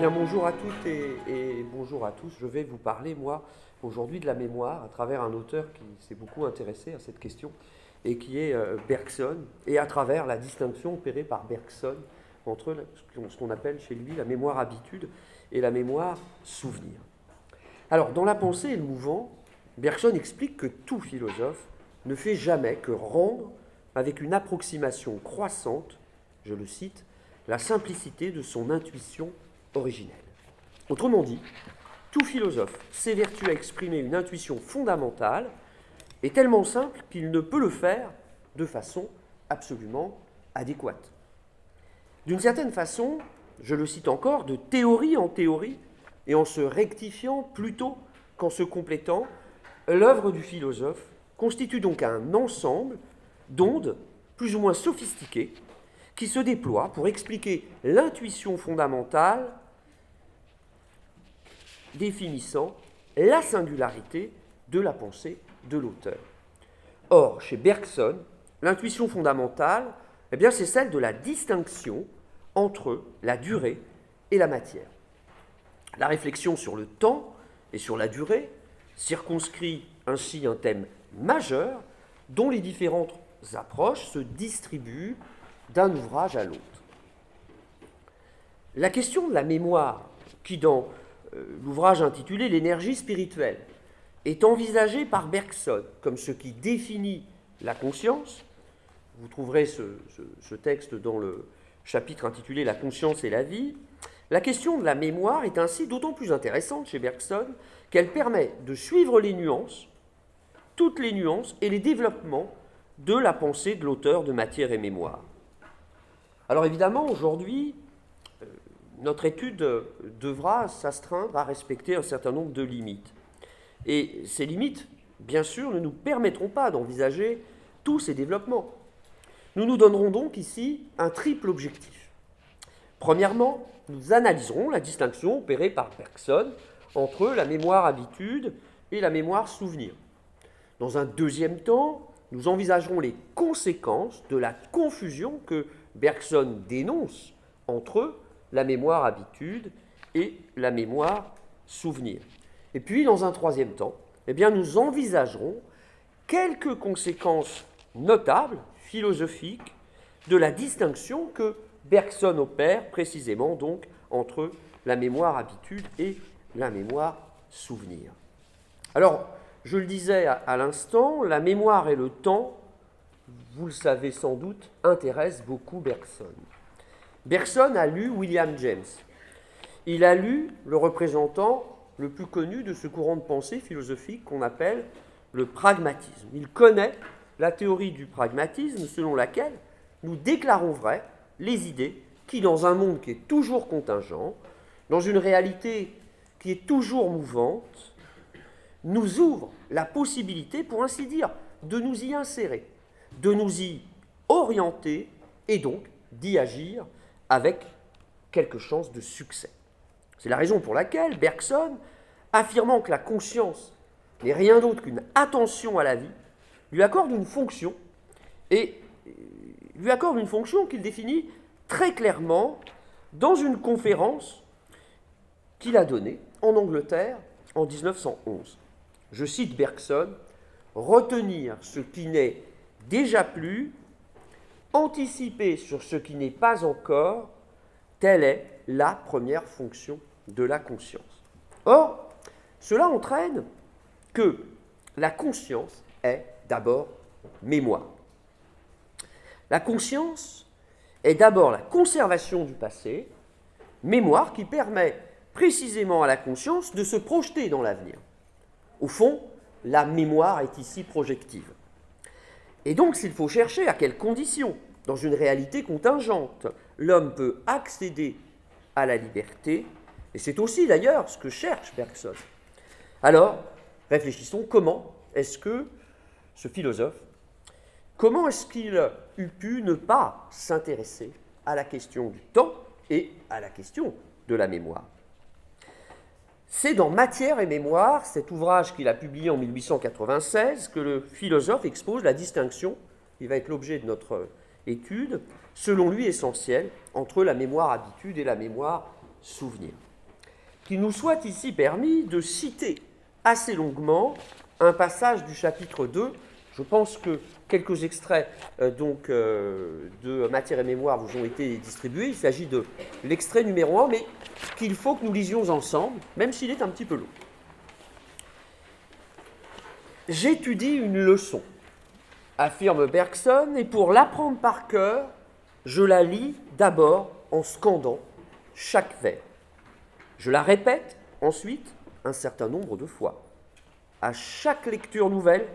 Bien, bonjour à toutes et bonjour à tous. Je vais vous parler, moi, aujourd'hui de la mémoire à travers un auteur qui s'est beaucoup intéressé à cette question et qui est Bergson, et à travers la distinction opérée par Bergson entre ce qu'on appelle chez lui la mémoire habitude et la mémoire souvenir. Alors, dans La pensée et le mouvant, Bergson explique que tout philosophe ne fait jamais que rendre avec une approximation croissante, je le cite, la simplicité de son intuition originelle. Autrement dit, tout philosophe s'évertue à exprimer une intuition fondamentale et tellement simple qu'il ne peut le faire de façon absolument adéquate. D'une certaine façon, je le cite encore, de théorie en théorie, et en se rectifiant plutôt qu'en se complétant, l'œuvre du philosophe constitue donc un ensemble d'ondes plus ou moins sophistiquées qui se déploient pour expliquer l'intuition fondamentale définissant la singularité de la pensée de l'auteur. Or, chez Bergson, l'intuition fondamentale, c'est celle de la distinction entre la durée et la matière. La réflexion sur le temps et sur la durée circonscrit ainsi un thème majeur dont les différentes approches se distribuent d'un ouvrage à l'autre. La question de la mémoire, qui dans l'ouvrage intitulé « L'énergie spirituelle » est envisagée par Bergson comme ce qui définit la conscience, vous trouverez ce texte dans le chapitre intitulé « La conscience et la vie », la question de la mémoire est ainsi d'autant plus intéressante chez Bergson qu'elle permet de suivre les nuances, toutes les nuances et les développements de la pensée de l'auteur de Matière et mémoire. Alors évidemment, aujourd'hui, notre étude devra s'astreindre à respecter un certain nombre de limites. Et ces limites, bien sûr, ne nous permettront pas d'envisager tous ces développements. Nous nous donnerons donc ici un triple objectif. Premièrement, nous analyserons la distinction opérée par Bergson entre la mémoire habitude et la mémoire souvenir. Dans un deuxième temps, nous envisagerons les conséquences de la confusion que Bergson dénonce entre la mémoire habitude et la mémoire souvenir. Et puis, dans un troisième temps, nous envisagerons quelques conséquences notables, philosophiques, de la distinction que Bergson opère précisément donc entre la mémoire habitude et la mémoire souvenir. Alors, je le disais à l'instant, la mémoire et le temps, vous le savez sans doute, intéressent beaucoup Bergson. Bergson a lu William James. Il a lu le représentant le plus connu de ce courant de pensée philosophique qu'on appelle le pragmatisme. Il connaît la théorie du pragmatisme selon laquelle nous déclarons vraies les idées qui, dans un monde qui est toujours contingent, dans une réalité qui est toujours mouvante, nous ouvrent la possibilité, pour ainsi dire, de nous y insérer, de nous y orienter et donc d'y agir avec quelque chance de succès. C'est la raison pour laquelle Bergson, affirmant que la conscience n'est rien d'autre qu'une attention à la vie, lui accorde une fonction, et lui accorde une fonction qu'il définit très clairement dans une conférence qu'il a donnée en Angleterre en 1911. Je cite Bergson, « Retenir ce qui n'est déjà plus, anticiper sur ce qui n'est pas encore, telle est la première fonction de la conscience. » Or, cela entraîne que la conscience est d'abord mémoire. La conscience est d'abord la conservation du passé, mémoire qui permet précisément à la conscience de se projeter dans l'avenir. Au fond, la mémoire est ici projective. Et donc, s'il faut chercher à quelles conditions, dans une réalité contingente, l'homme peut accéder à la liberté, et c'est aussi d'ailleurs ce que cherche Bergson, alors réfléchissons comment est-ce que ce philosophe, comment est-ce qu'il eût pu ne pas s'intéresser à la question du temps et à la question de la mémoire. C'est dans Matière et mémoire, cet ouvrage qu'il a publié en 1896, que le philosophe expose la distinction, qui va être l'objet de notre étude, selon lui essentielle, entre la mémoire habitude et la mémoire souvenir. qu'il nous soit ici permis de citer assez longuement un passage du chapitre 2. Je pense que quelques extraits de Matière et Mémoire vous ont été distribués. Il s'agit de l'extrait numéro 1, mais qu'il faut que nous lisions ensemble, même s'il est un petit peu long. J'étudie une leçon, affirme Bergson, et pour l'apprendre par cœur, je la lis d'abord en scandant chaque vers. Je la répète ensuite un certain nombre de fois. À chaque lecture nouvelle,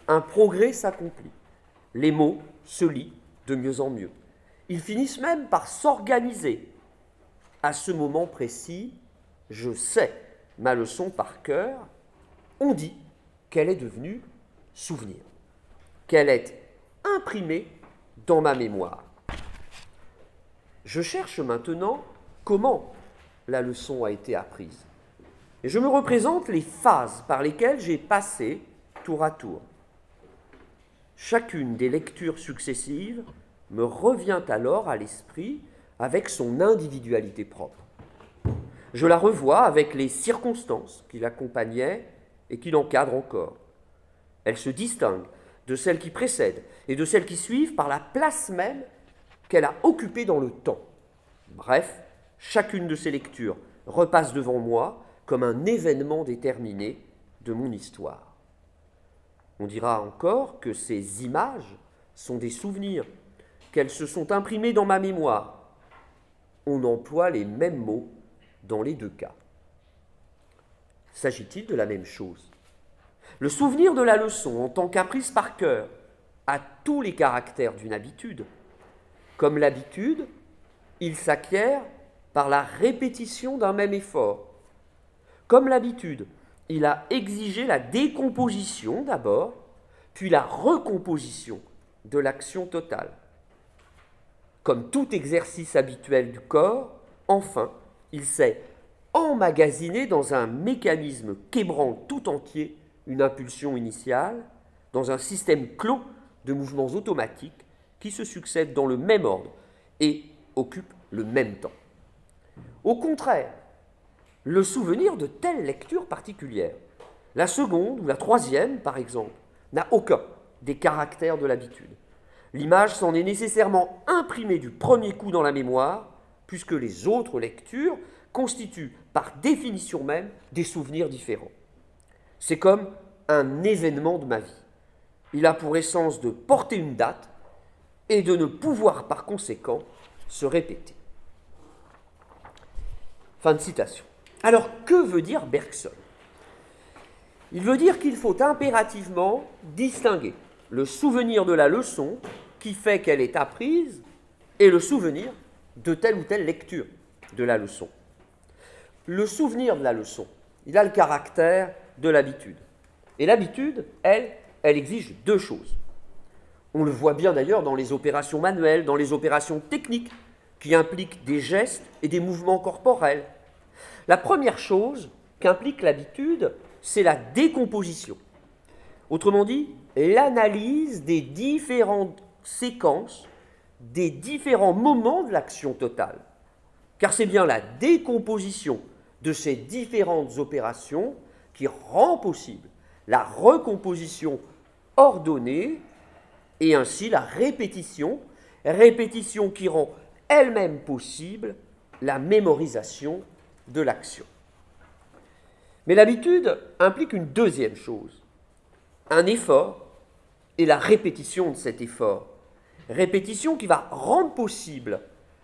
un progrès s'accomplit. Les mots se lient de mieux en mieux. Ils finissent même par s'organiser. À ce moment précis, je sais ma leçon par cœur. On dit qu'elle est devenue souvenir, qu'elle est imprimée dans ma mémoire. Je cherche maintenant comment la leçon a été apprise. Et je me représente les phases par lesquelles j'ai passé tour à tour. Chacune des lectures successives me revient alors à l'esprit avec son individualité propre. Je la revois avec les circonstances qui l'accompagnaient et qui l'encadrent encore. Elle se distingue de celles qui précèdent et de celles qui suivent par la place même qu'elle a occupée dans le temps. Bref, chacune de ces lectures repasse devant moi comme un événement déterminé de mon histoire. On dira encore que ces images sont des souvenirs, qu'elles se sont imprimées dans ma mémoire. On emploie les mêmes mots dans les deux cas. S'agit-il de la même chose? Le souvenir de la leçon en tant qu'apprise par cœur a tous les caractères d'une habitude. Comme l'habitude, il s'acquiert par la répétition d'un même effort. Comme l'habitude, il a exigé la décomposition d'abord, puis la recomposition de l'action totale. Comme tout exercice habituel du corps, enfin, il s'est emmagasiné dans un mécanisme qu'ébranle tout entier une impulsion initiale, dans un système clos de mouvements automatiques qui se succèdent dans le même ordre et occupent le même temps. Au contraire, le souvenir de telle lecture particulière, la seconde ou la troisième par exemple, n'a aucun des caractères de l'habitude. L'image s'en est nécessairement imprimée du premier coup dans la mémoire, puisque les autres lectures constituent par définition même des souvenirs différents. C'est comme un événement de ma vie. Il a pour essence de porter une date et de ne pouvoir par conséquent se répéter. Fin de citation. Alors, que veut dire Bergson? Il veut dire qu'il faut impérativement distinguer le souvenir de la leçon qui fait qu'elle est apprise et le souvenir de telle ou telle lecture de la leçon. Le souvenir de la leçon, il a le caractère de l'habitude. Et l'habitude, elle exige deux choses. On le voit bien d'ailleurs dans les opérations manuelles, dans les opérations techniques, qui impliquent des gestes et des mouvements corporels. La première chose qu'implique l'habitude, c'est la décomposition. Autrement dit, l'analyse des différentes séquences, des différents moments de l'action totale. Car c'est bien la décomposition de ces différentes opérations qui rend possible la recomposition ordonnée et ainsi la répétition qui rend elle-même possible la mémorisation de l'action. Mais l'habitude implique une deuxième chose, un effort et la répétition de cet effort. Répétition qui va rendre possible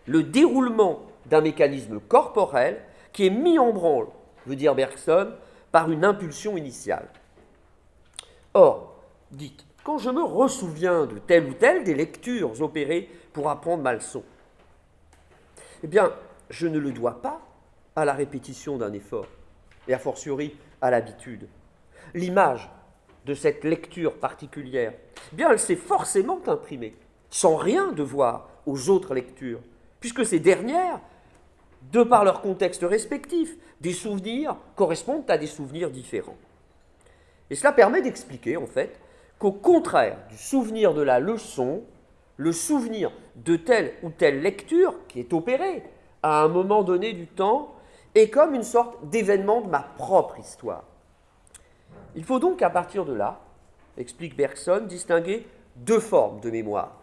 le déroulement d'un mécanisme corporel qui est mis en branle, veut dire Bergson, par une impulsion initiale. Or, dites, quand je me ressouviens de telle ou telle des lectures opérées pour apprendre ma leçon, eh bien, je ne le dois pas à la répétition d'un effort, et a fortiori à l'habitude. L'image de cette lecture particulière, eh bien, elle s'est forcément imprimée, sans rien devoir aux autres lectures, puisque ces dernières, de par leur contexte respectif, des souvenirs correspondent à des souvenirs différents. Et cela permet d'expliquer, en fait, qu'au contraire du souvenir de la leçon, le souvenir de telle ou telle lecture qui est opérée à un moment donné du temps et comme une sorte d'événement de ma propre histoire. Il faut donc à partir de là, explique Bergson, distinguer deux formes de mémoire.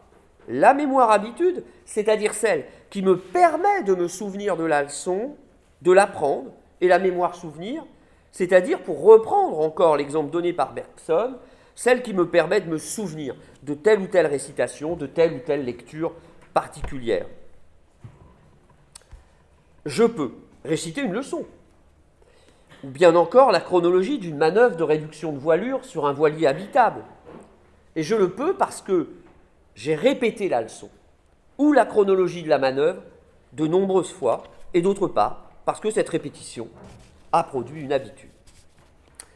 La mémoire habitude, c'est-à-dire celle qui me permet de me souvenir de la leçon, de l'apprendre, et la mémoire souvenir, c'est-à-dire, pour reprendre encore l'exemple donné par Bergson, celle qui me permet de me souvenir de telle ou telle récitation, de telle ou telle lecture particulière. Je peux réciter une leçon, ou bien encore la chronologie d'une manœuvre de réduction de voilure sur un voilier habitable. Et je le peux parce que j'ai répété la leçon, ou la chronologie de la manœuvre, de nombreuses fois, et d'autre part, parce que cette répétition a produit une habitude.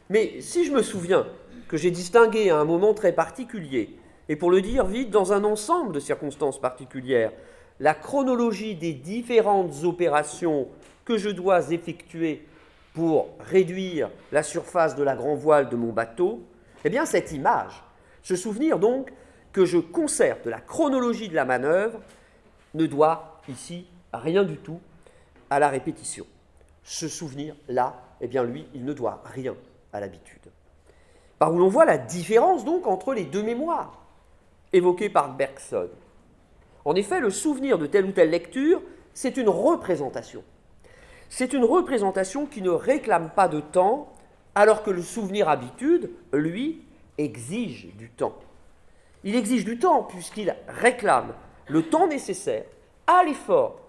Mais si je me souviens que j'ai distingué à un moment très particulier, et pour le dire vite, dans un ensemble de circonstances particulières, la chronologie des différentes opérations que je dois effectuer pour réduire la surface de la grand voile de mon bateau, eh bien cette image, ce souvenir donc que je conserve de la chronologie de la manœuvre, ne doit ici rien du tout à la répétition. Ce souvenir-là, eh bien lui, il ne doit rien à l'habitude. Par où l'on voit la différence donc entre les deux mémoires évoquées par Bergson. En effet, le souvenir de telle ou telle lecture, c'est une représentation. C'est une représentation qui ne réclame pas de temps, alors que le souvenir habitude, lui, exige du temps. Il exige du temps puisqu'il réclame le temps nécessaire à l'effort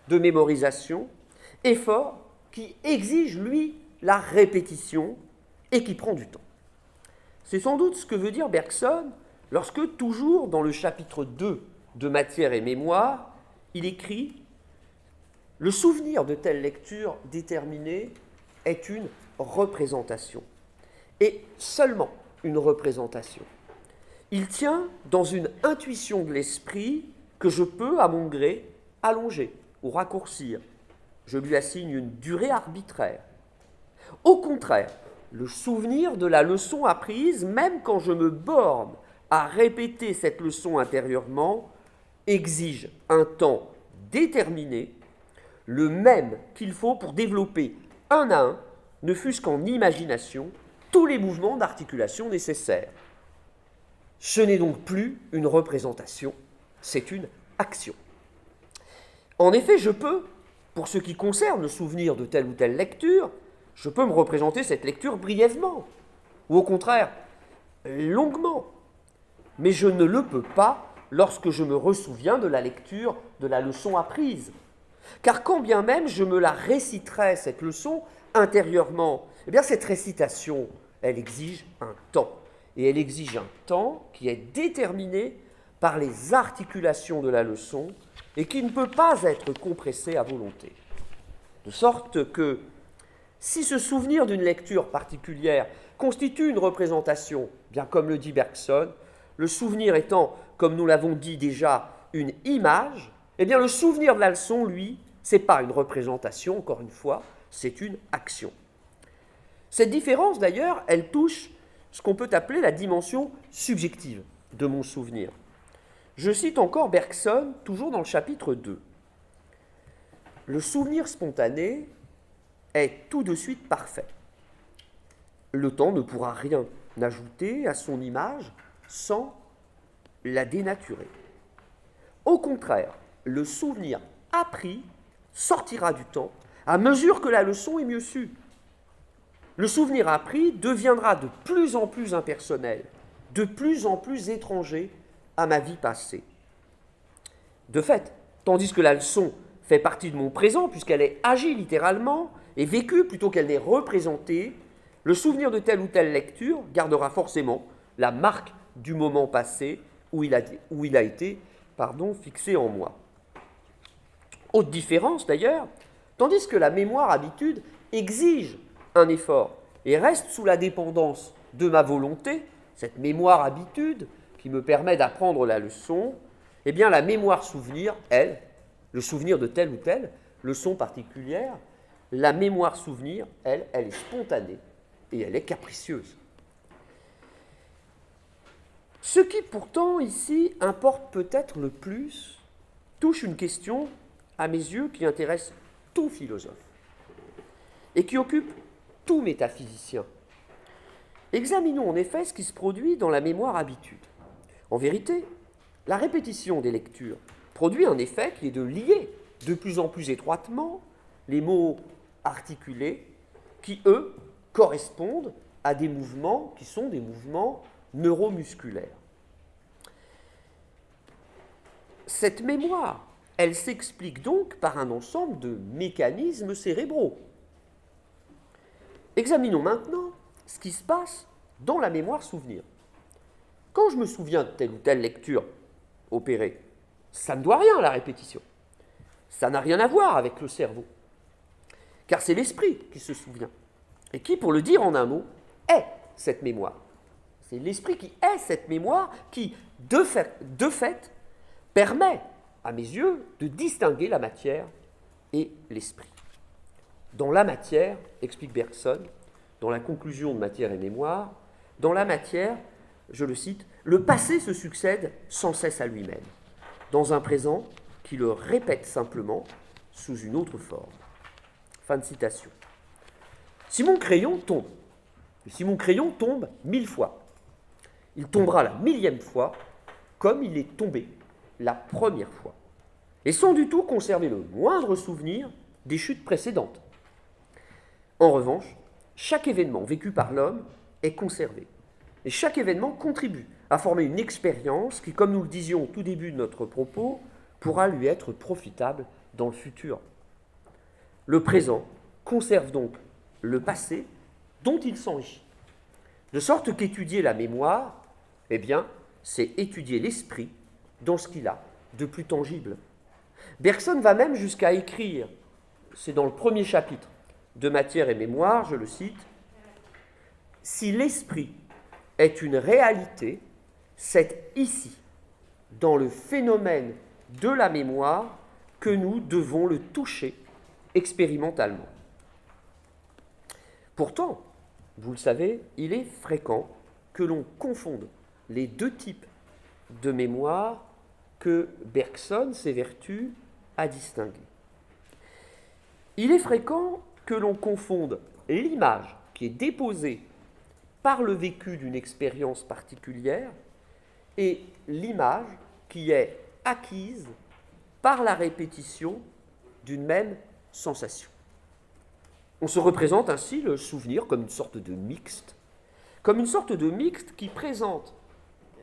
de mémorisation, effort qui exige, lui, la répétition et qui prend du temps. C'est sans doute ce que veut dire Bergson lorsque, toujours dans le chapitre 2 de Matière et mémoire, il écrit « Le souvenir de telle lecture déterminée est une représentation, et seulement une représentation. Il tient dans une intuition de l'esprit que je peux, à mon gré, allonger ou raccourcir. Je lui assigne une durée arbitraire. Au contraire, le souvenir de la leçon apprise, même quand je me borne à répéter cette leçon intérieurement, exige un temps déterminé, le même qu'il faut pour développer un à un, ne fût-ce qu'en imagination, tous les mouvements d'articulation nécessaires. Ce n'est donc plus une représentation, c'est une action. En effet, je peux, pour ce qui concerne le souvenir de telle ou telle lecture, je peux me représenter cette lecture brièvement, ou au contraire, longuement. Mais je ne le peux pas lorsque je me ressouviens de la lecture de la leçon apprise. Car quand bien même je me la réciterais, cette leçon, intérieurement, eh bien cette récitation, elle exige un temps. Et elle exige un temps qui est déterminé par les articulations de la leçon et qui ne peut pas être compressé à volonté. De sorte que, si ce souvenir d'une lecture particulière constitue une représentation, bien comme le dit Bergson, le souvenir étant, comme nous l'avons dit déjà, une image, eh bien le souvenir de la leçon, lui, ce n'est pas une représentation, encore une fois, c'est une action. Cette différence, d'ailleurs, elle touche ce qu'on peut appeler la dimension subjective de mon souvenir. Je cite encore Bergson, toujours dans le chapitre 2. Le souvenir spontané est tout de suite parfait. Le temps ne pourra rien ajouter à son image sans la dénaturer. Au contraire, le souvenir appris sortira du temps à mesure que la leçon est mieux sue. Le souvenir appris deviendra de plus en plus impersonnel, de plus en plus étranger à ma vie passée. De fait, tandis que la leçon fait partie de mon présent, puisqu'elle est agie littéralement et vécue plutôt qu'elle n'est représentée, le souvenir de telle ou telle lecture gardera forcément la marque du moment passé où il a été fixé en moi. Autre différence d'ailleurs, tandis que la mémoire habitude exige un effort et reste sous la dépendance de ma volonté, cette mémoire habitude qui me permet d'apprendre la leçon, eh bien la mémoire souvenir, elle, le souvenir de telle ou telle leçon particulière, la mémoire souvenir, elle est spontanée et elle est capricieuse. Ce qui pourtant ici importe peut-être le plus touche une question, à mes yeux, qui intéresse tout philosophe. et qui occupe tout métaphysicien. Examinons en effet ce qui se produit dans la mémoire habitude. En vérité, la répétition des lectures produit un effet qui est de lier de plus en plus étroitement les mots articulés qui, eux, correspondent à des mouvements qui sont des mouvements neuromusculaires. Cette mémoire, elle s'explique donc par un ensemble de mécanismes cérébraux. Examinons maintenant ce qui se passe dans la mémoire souvenir. Quand je me souviens de telle ou telle lecture opérée, ça ne doit rien à la répétition. Ça n'a rien à voir avec le cerveau. Car c'est l'esprit qui se souvient. Et qui, pour le dire en un mot, est cette mémoire. C'est l'esprit qui est cette mémoire qui, de fait, permet, à mes yeux, de distinguer la matière et l'esprit. Dans la matière, explique Bergson, dans la conclusion de Matière et mémoire, dans la matière, je le cite, le passé se succède sans cesse à lui-même, dans un présent qui le répète simplement sous une autre forme. Fin de citation. Si mon crayon tombe 1000 fois, il tombera la 1000e fois comme il est tombé la première fois, et sans du tout conserver le moindre souvenir des chutes précédentes. En revanche, chaque événement vécu par l'homme est conservé, et chaque événement contribue à former une expérience qui, comme nous le disions au tout début de notre propos, pourra lui être profitable dans le futur. Le présent conserve donc le passé dont il s'enrichit. De sorte qu'étudier la mémoire, eh bien, c'est étudier l'esprit dans ce qu'il a de plus tangible. Bergson va même jusqu'à écrire, c'est dans le premier chapitre de Matière et mémoire, je le cite, « Si l'esprit est une réalité, c'est ici, dans le phénomène de la mémoire, que nous devons le toucher expérimentalement. » Pourtant, vous le savez, il est fréquent que l'on confonde les deux types de mémoire que Bergson s'évertue à distinguer. Il est fréquent que l'on confonde l'image qui est déposée par le vécu d'une expérience particulière et l'image qui est acquise par la répétition d'une même sensation. On se représente ainsi le souvenir comme une sorte de mixte, qui présente,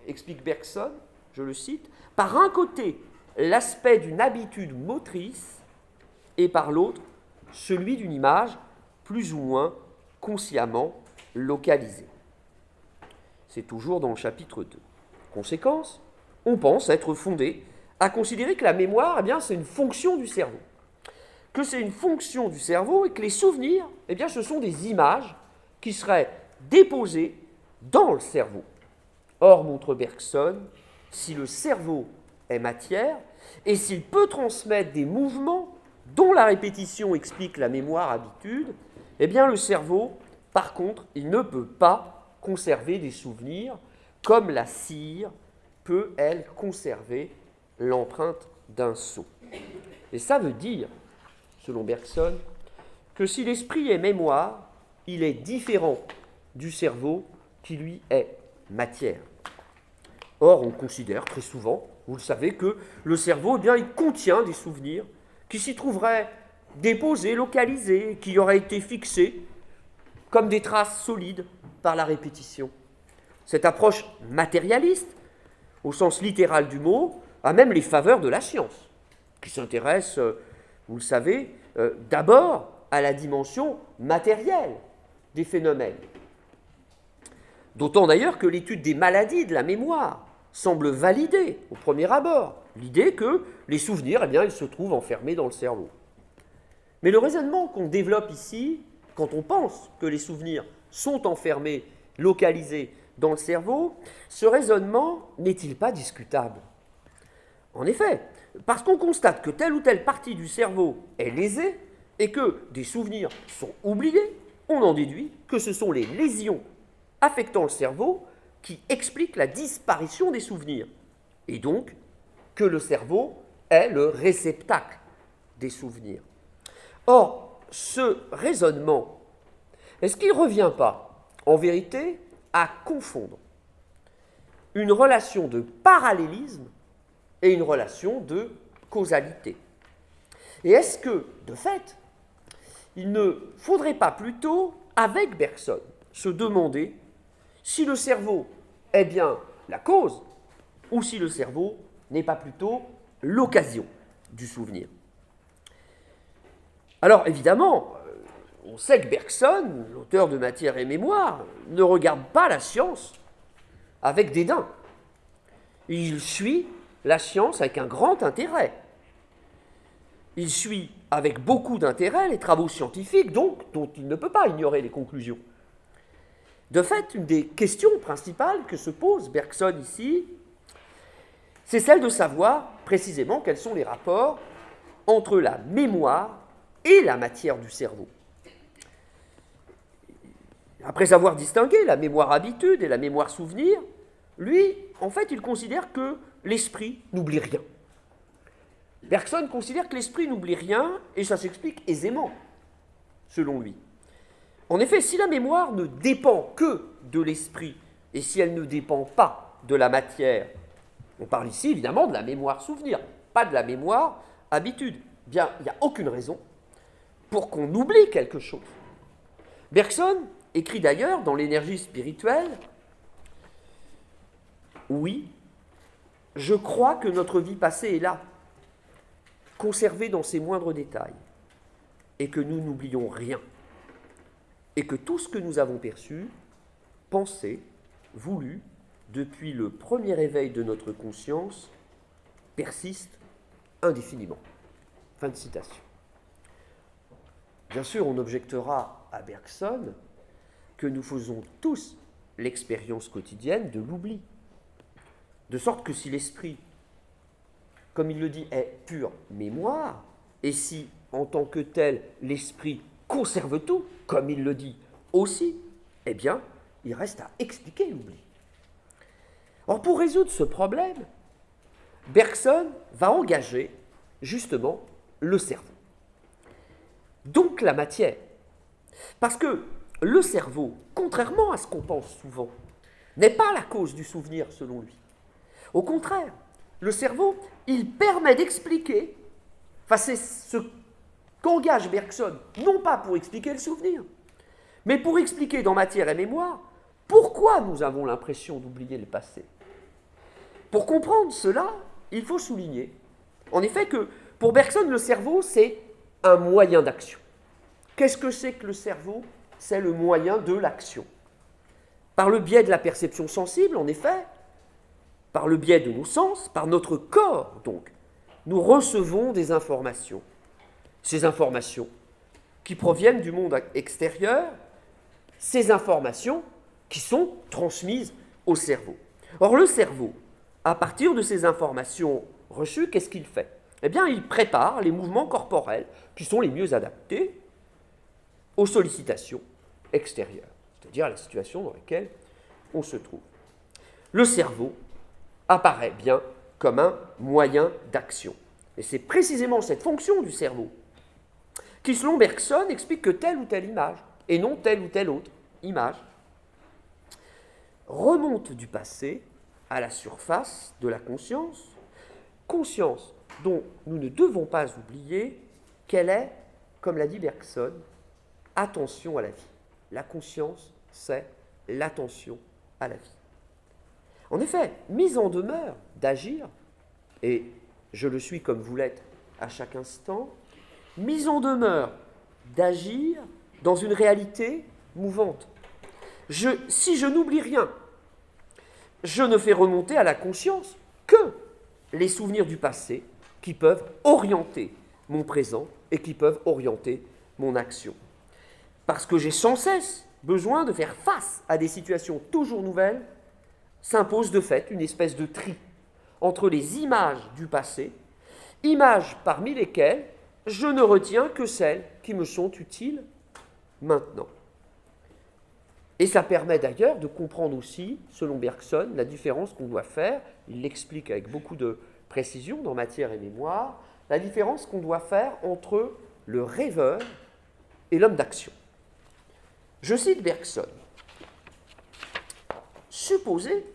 explique Bergson, je le cite, par un côté l'aspect d'une habitude motrice et par l'autre celui d'une image plus ou moins consciemment localisée. C'est toujours dans le chapitre 2. Conséquence, on pense être fondé à considérer que la mémoire, eh bien, c'est une fonction du cerveau. Que c'est une fonction du cerveau et que les souvenirs, eh bien, ce sont des images qui seraient déposées dans le cerveau. Or, montre Bergson, si le cerveau est matière et s'il peut transmettre des mouvements dont la répétition explique la mémoire habitude, eh bien, le cerveau, par contre, il ne peut pas conserver des souvenirs comme la cire peut, elle, conserver l'empreinte d'un sceau. Et ça veut dire, selon Bergson, que si l'esprit est mémoire, il est différent du cerveau qui, lui, est matière. Or, on considère très souvent, vous le savez, que le cerveau, eh bien, il contient des souvenirs qui s'y trouveraient déposés, localisés, qui auraient été fixés comme des traces solides par la répétition. Cette approche matérialiste, au sens littéral du mot, a même les faveurs de la science, qui s'intéresse, vous le savez, d'abord à la dimension matérielle des phénomènes. D'autant d'ailleurs que l'étude des maladies de la mémoire semble valider, au premier abord, l'idée que les souvenirs, eh bien, ils se trouvent enfermés dans le cerveau. Mais le raisonnement qu'on développe ici, quand on pense que les souvenirs sont enfermés, localisés dans le cerveau, ce raisonnement n'est-il pas discutable? En effet, parce qu'on constate que telle ou telle partie du cerveau est lésée et que des souvenirs sont oubliés, on en déduit que ce sont les lésions affectant le cerveau qui expliquent la disparition des souvenirs, et donc que le cerveau est le réceptacle des souvenirs. Or, ce raisonnement, est-ce qu'il ne revient pas, en vérité, à confondre une relation de parallélisme et une relation de causalité? Et est-ce que, de fait, il ne faudrait pas plutôt, avec Bergson, se demander si le cerveau est bien la cause ou si le cerveau n'est pas plutôt l'occasion du souvenir? Alors, évidemment, on sait que Bergson, l'auteur de Matière et Mémoire, ne regarde pas la science avec dédain. Il suit la science avec un grand intérêt. Il suit avec beaucoup d'intérêt les travaux scientifiques, donc, dont il ne peut pas ignorer les conclusions. De fait, une des questions principales que se pose Bergson ici, c'est celle de savoir précisément quels sont les rapports entre la mémoire et la matière du cerveau. Après avoir distingué la mémoire habitude et la mémoire souvenir, lui, en fait, il considère que l'esprit n'oublie rien. Bergson considère que l'esprit n'oublie rien, et ça s'explique aisément, selon lui. En effet, si la mémoire ne dépend que de l'esprit, et si elle ne dépend pas de la matière, on parle ici évidemment de la mémoire souvenir, pas de la mémoire habitude. Bien, il n'y a aucune raison pour qu'on oublie quelque chose. Bergson écrit d'ailleurs dans l'Énergie spirituelle, « Oui, je crois que notre vie passée est là, conservée dans ses moindres détails, et que nous n'oublions rien, et que tout ce que nous avons perçu, pensé, voulu, depuis le premier éveil de notre conscience, persiste indéfiniment. » Fin de citation. Bien sûr, on objectera à Bergson que nous faisons tous l'expérience quotidienne de l'oubli. De sorte que si l'esprit, comme il le dit, est pure mémoire, et si, en tant que tel, l'esprit conserve tout, comme il le dit aussi, eh bien, il reste à expliquer l'oubli. Or, pour résoudre ce problème, Bergson va engager, justement, le cerveau. Donc la matière. Parce que le cerveau, contrairement à ce qu'on pense souvent, n'est pas la cause du souvenir, selon lui. Au contraire, le cerveau, il permet d'expliquer, enfin c'est ce qu'engage Bergson, non pas pour expliquer le souvenir, mais pour expliquer dans Matière et Mémoire pourquoi nous avons l'impression d'oublier le passé. Pour comprendre cela, il faut souligner, en effet, que pour Bergson, le cerveau, c'est un moyen d'action. Qu'est-ce que c'est que le cerveau? C'est le moyen de l'action. Par le biais de la perception sensible, en effet, par le biais de nos sens, par notre corps, donc, nous recevons des informations. Ces informations qui proviennent du monde extérieur, ces informations qui sont transmises au cerveau. Or, le cerveau, à partir de ces informations reçues, qu'est-ce qu'il fait? Eh bien, il prépare les mouvements corporels qui sont les mieux adaptés aux sollicitations extérieures, c'est-à-dire à la situation dans laquelle on se trouve. Le cerveau apparaît bien comme un moyen d'action. Et c'est précisément cette fonction du cerveau qui, selon Bergson, explique que telle ou telle image, et non telle ou telle autre image, remonte du passé à la surface de la conscience, conscience dont nous ne devons pas oublier qu'elle est, comme l'a dit Bergson, attention à la vie. La conscience, c'est l'attention à la vie. En effet, mise en demeure d'agir, et je le suis comme vous l'êtes à chaque instant, mise en demeure d'agir dans une réalité mouvante. Si je n'oublie rien, je ne fais remonter à la conscience que les souvenirs du passé qui peuvent orienter mon présent et qui peuvent orienter mon action. Parce que j'ai sans cesse besoin de faire face à des situations toujours nouvelles, s'impose de fait une espèce de tri entre les images du passé, images parmi lesquelles je ne retiens que celles qui me sont utiles maintenant. Et ça permet d'ailleurs de comprendre aussi, selon Bergson, la différence qu'on doit faire, il l'explique avec beaucoup de précision dans Matière et Mémoire, la différence qu'on doit faire entre le rêveur et l'homme d'action. Je cite Bergson. Supposez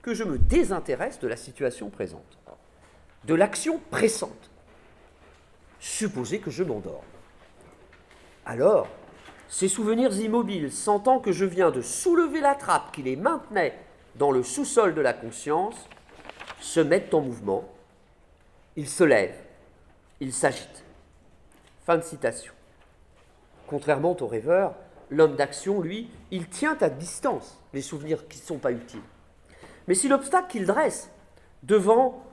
que je me désintéresse de la situation présente, de l'action pressante. Supposez que je m'endorme. Alors, ces souvenirs immobiles, sentant que je viens de soulever la trappe qui les maintenait dans le sous-sol de la conscience, se mettent en mouvement, ils se lèvent, ils s'agitent. Fin de citation. Contrairement au rêveur, l'homme d'action, lui, il tient à distance les souvenirs qui ne sont pas utiles. Mais si l'obstacle qu'il dresse devant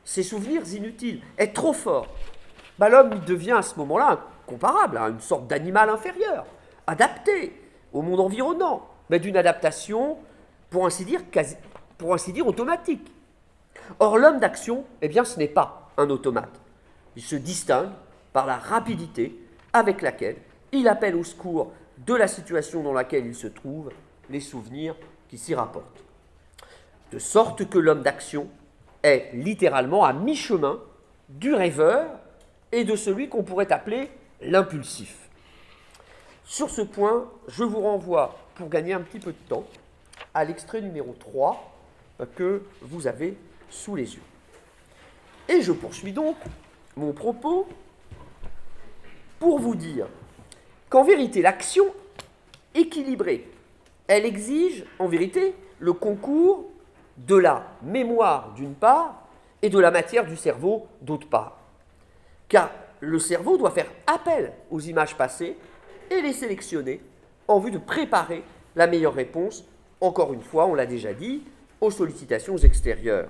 ces souvenirs inutiles est trop fort, l'homme il devient à ce moment-là comparable à une sorte d'animal inférieur, adapté au monde environnant, mais d'une adaptation, pour ainsi dire, automatique. Or, l'homme d'action, eh bien, ce n'est pas un automate. Il se distingue par la rapidité avec laquelle il appelle au secours de la situation dans laquelle il se trouve, les souvenirs qui s'y rapportent. De sorte que l'homme d'action est littéralement à mi-chemin du rêveur et de celui qu'on pourrait appeler l'impulsif. Sur ce point, je vous renvoie, pour gagner un petit peu de temps, à l'extrait numéro 3 que vous avez sous les yeux. Et je poursuis donc mon propos pour vous dire qu'en vérité, l'action équilibrée, elle exige en vérité le concours de la mémoire d'une part et de la matière du cerveau d'autre part. Car le cerveau doit faire appel aux images passées et les sélectionner en vue de préparer la meilleure réponse, encore une fois, on l'a déjà dit, aux sollicitations extérieures.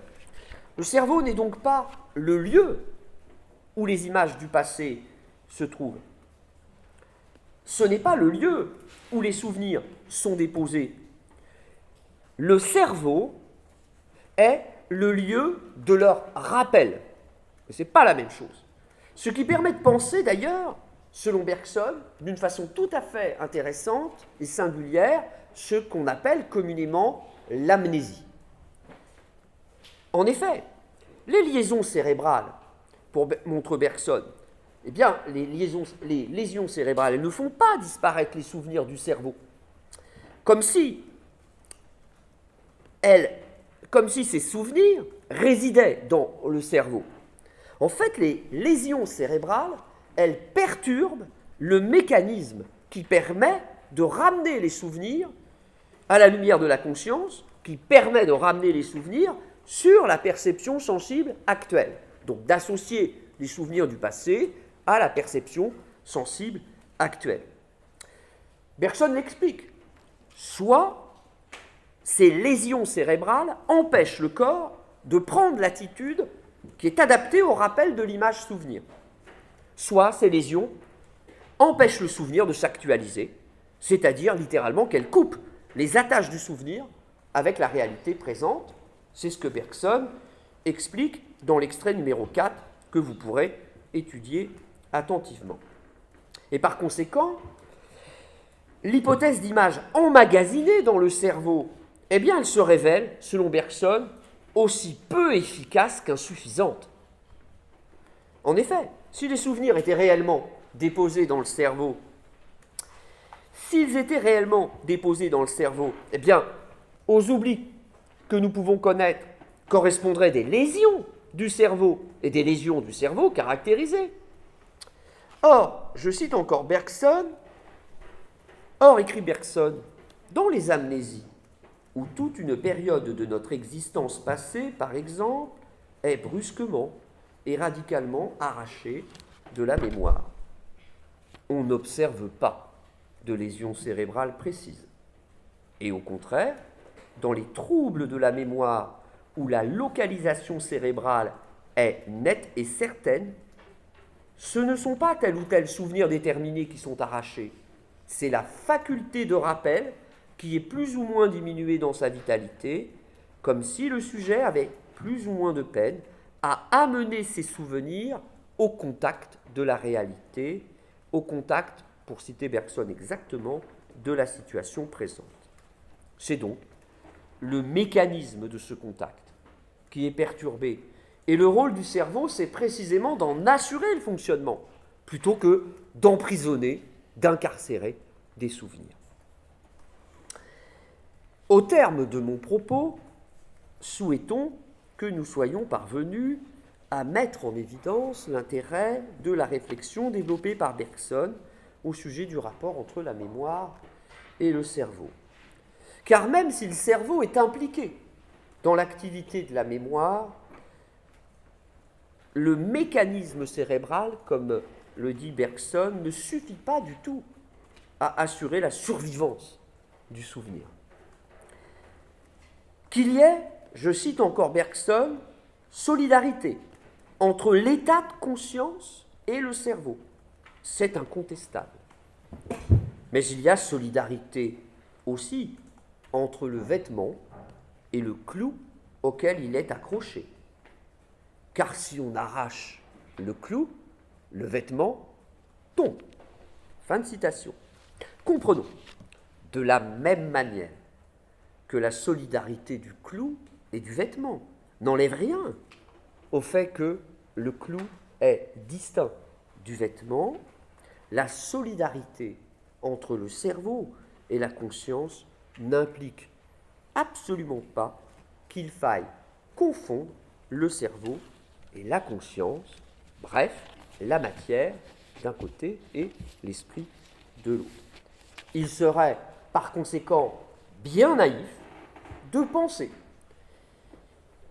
Le cerveau n'est donc pas le lieu où les images du passé se trouvent. Ce n'est pas le lieu où les souvenirs sont déposés. Le cerveau est le lieu de leur rappel. Ce n'est pas la même chose. Ce qui permet de penser d'ailleurs, selon Bergson, d'une façon tout à fait intéressante et singulière, ce qu'on appelle communément l'amnésie. En effet, les liaisons cérébrales, montre Bergson, eh bien, les lésions cérébrales, elles ne font pas disparaître les souvenirs du cerveau. Comme si ces souvenirs résidaient dans le cerveau. En fait, les lésions cérébrales, elles perturbent le mécanisme qui permet de ramener les souvenirs à la lumière de la conscience, qui permet de ramener les souvenirs sur la perception sensible actuelle. Donc d'associer les souvenirs du passé à la perception sensible actuelle. Bergson l'explique. Soit ces lésions cérébrales empêchent le corps de prendre l'attitude qui est adaptée au rappel de l'image souvenir. Soit ces lésions empêchent le souvenir de s'actualiser, c'est-à-dire littéralement qu'elles coupent les attaches du souvenir avec la réalité présente. C'est ce que Bergson explique dans l'extrait numéro 4 que vous pourrez étudier attentivement. Et par conséquent, l'hypothèse d'image emmagasinée dans le cerveau, eh bien, elle se révèle, selon Bergson, aussi peu efficace qu'insuffisante. En effet, si les souvenirs étaient réellement déposés dans le cerveau, eh bien, aux oublis que nous pouvons connaître correspondraient des lésions du cerveau et des lésions du cerveau caractérisées. Or, je cite encore Bergson, écrit Bergson, dans les amnésies, où toute une période de notre existence passée, par exemple, est brusquement et radicalement arrachée de la mémoire, on n'observe pas de lésions cérébrales précises. Et au contraire, dans les troubles de la mémoire où la localisation cérébrale est nette et certaine, ce ne sont pas tel ou tel souvenir déterminé qui sont arrachés, c'est la faculté de rappel qui est plus ou moins diminuée dans sa vitalité, comme si le sujet avait plus ou moins de peine à amener ses souvenirs au contact de la réalité, au contact, pour citer Bergson exactement, de la situation présente. C'est donc le mécanisme de ce contact qui est perturbé. Et le rôle du cerveau, c'est précisément d'en assurer le fonctionnement, plutôt que d'emprisonner d'incarcérer des souvenirs. Au terme de mon propos, souhaitons que nous soyons parvenus à mettre en évidence l'intérêt de la réflexion développée par Bergson au sujet du rapport entre la mémoire et le cerveau. Car même si le cerveau est impliqué dans l'activité de la mémoire, le mécanisme cérébral, comme le dit Bergson, ne suffit pas du tout à assurer la survivance du souvenir. Qu'il y ait, je cite encore Bergson, solidarité entre l'état de conscience et le cerveau, c'est incontestable. Mais il y a solidarité aussi entre le vêtement et le clou auquel il est accroché. Car si on arrache le clou, le vêtement tombe. Fin de citation. Comprenons, de la même manière que la solidarité du clou et du vêtement n'enlève rien au fait que le clou est distinct du vêtement, la solidarité entre le cerveau et la conscience n'implique absolument pas qu'il faille confondre le cerveau et la conscience, bref, la matière d'un côté et l'esprit de l'autre. Il serait par conséquent bien naïf de penser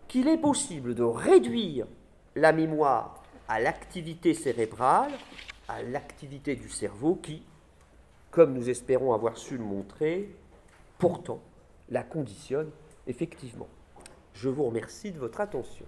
qu'il est possible de réduire la mémoire à l'activité cérébrale, à l'activité du cerveau qui, comme nous espérons avoir su le montrer, pourtant la conditionne effectivement. Je vous remercie de votre attention.